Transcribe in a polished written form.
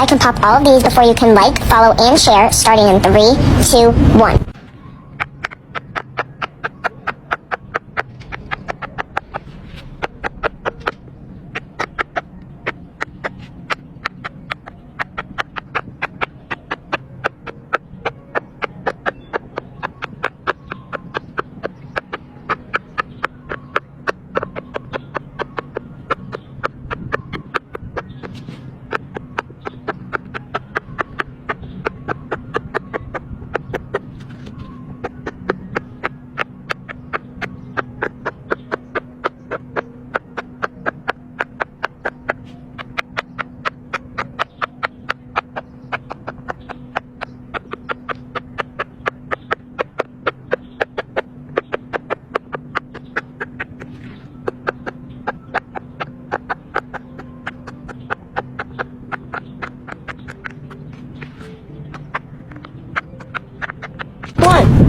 I can pop all of these before you can like, follow, and share, starting in 3, 2, 1. One.